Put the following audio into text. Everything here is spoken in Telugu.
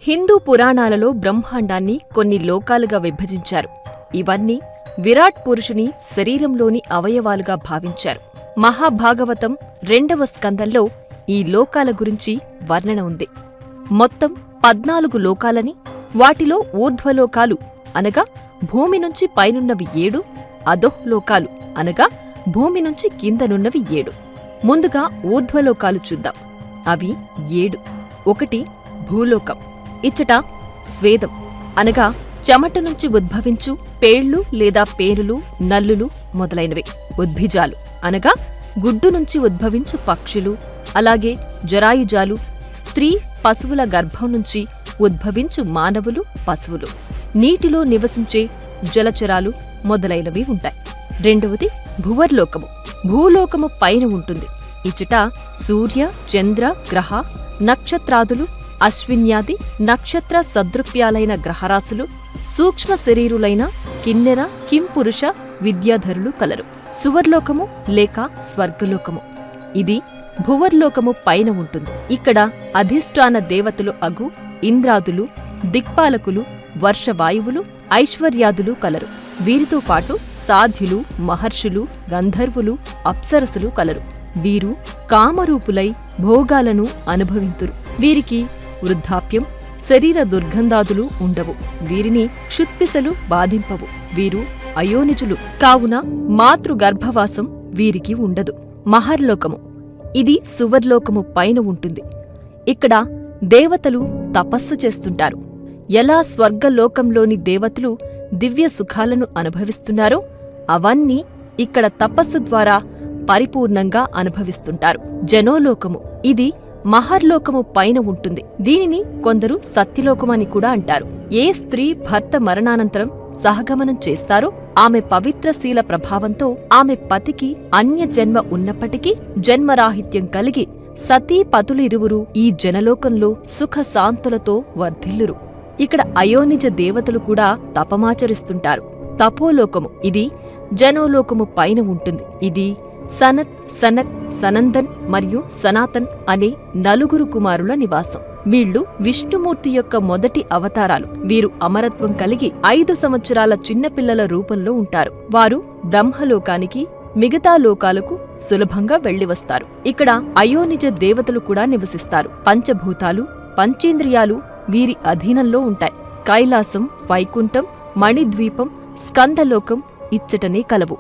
హిందూ పురాణాలలో బ్రహ్మాండాన్ని కొన్ని లోకాలుగా విభజించారు. ఇవన్నీ విరాట్ పురుషుని శరీరంలోని అవయవాలుగా భావించారు. మహాభాగవతం 2వ స్కందంలో ఈ లోకాల గురించి వర్ణన ఉంది. మొత్తం 14 లోకాలని, వాటిలో ఊర్ధ్వలోకాలు అనగా భూమి నుంచి పైనున్నవి 7, అధోలోకాలు అనగా భూమి నుంచి కిందనున్నవి 7. ముందుగా ఊర్ధ్వలోకాలు చూద్దాం. అవి 7. 1 భూలోకం. ఇచ్చట స్వేదం అనగా చెమట నుంచి ఉద్భవించు పేళ్లు లేదా పేరులు, నల్లులు మొదలైనవి. ఉద్భిజాలు అనగా గుడ్డు నుంచి ఉద్భవించు పక్షులు, అలాగే జరాయుజాలు స్త్రీ పశువుల గర్భం నుంచి ఉద్భవించు మానవులు, పశువులు. నీటిలో నివసించే జలచరాలు మొదలైనవి ఉంటాయి. 2వది భువర్లోకము. భూలోకము పైన ఉంటుంది. ఇచ్చట సూర్య, చంద్ర, గ్రహ, నక్షత్రాదులు, అశ్విన్యాది నక్షత్ర సదృప్యాలైన గ్రహరాశులు, సూక్ష్మ శరీరులైన కిన్నెర, కింపురుష విద్యాధరులు కలరు. సువర్లోకము లేక స్వర్గలోకము. ఇది భువర్లోకము పైన ఉంటుంది. ఇక్కడ అధిష్టాన దేవతలు అగు ఇంద్రాదులు, దిక్పాలకులు, వర్షవాయువులు, ఐశ్వర్యాదులు కలరు. వీరితో పాటు సాధ్యులు, మహర్షులు, గంధర్వులు, అప్సరసులు కలరు. వీరు కామరూపులై భోగాలను అనుభవింతురు. వీరికి వృద్ధాప్యం, శరీర దుర్గంధాదులు ఉండవు. వీరిని క్షుత్పిసలు బాధింపవు. వీరు అయోనిజులు కావున మాతృగర్భవాసం వీరికి ఉండదు. మహర్లోకము. ఇది సువర్లోకము పైన ఉంటుంది. ఇక్కడ దేవతలు తపస్సు చేస్తుంటారు. ఎలా స్వర్గలోకంలోని దేవతలు దివ్య సుఖాలను అనుభవిస్తున్నారో అవన్నీ ఇక్కడ తపస్సు ద్వారా పరిపూర్ణంగా అనుభవిస్తుంటారు. జనోలోకము. ఇది మహర్లోకము పైన ఉంటుంది. దీనిని కొందరు సత్యలోకమని కూడా అంటారు. ఏ స్త్రీ భర్త మరణానంతరం సహగమనం చేస్తారో ఆమె పవిత్రశీల ప్రభావంతో ఆమె పతికి అన్య జన్మ ఉన్నప్పటికీ జన్మరాహిత్యం కలిగి సతీ పతులిరువురు ఈ జనలోకంలో సుఖశాంతులతో వర్ధిల్లురు. ఇక్కడ అయోనిజ దేవతలు కూడా తపమాచరిస్తుంటారు. తపోలోకము. ఇది జనోలోకము పైన ఉంటుంది. ఇది సనత్, సనక్, సనందన్ మరియు సనాతన్ అనే 4 కుమారుల నివాసం. వీళ్లు విష్ణుమూర్తి యొక్క మొదటి అవతారాలు. వీరు అమరత్వం కలిగి 5 సంవత్సరాల చిన్నపిల్లల రూపంలో ఉంటారు. వారు బ్రహ్మలోకానికి, మిగతా లోకాలకు సులభంగా వెళ్లివస్తారు. ఇక్కడ అయోనిజ దేవతలు కూడా నివసిస్తారు. పంచభూతాలు, పంచేంద్రియాలు వీరి అధీనంలో ఉంటాయి. కైలాసం, వైకుంఠం, మణిద్వీపం, స్కందలోకం ఇచ్చటనే కలవు.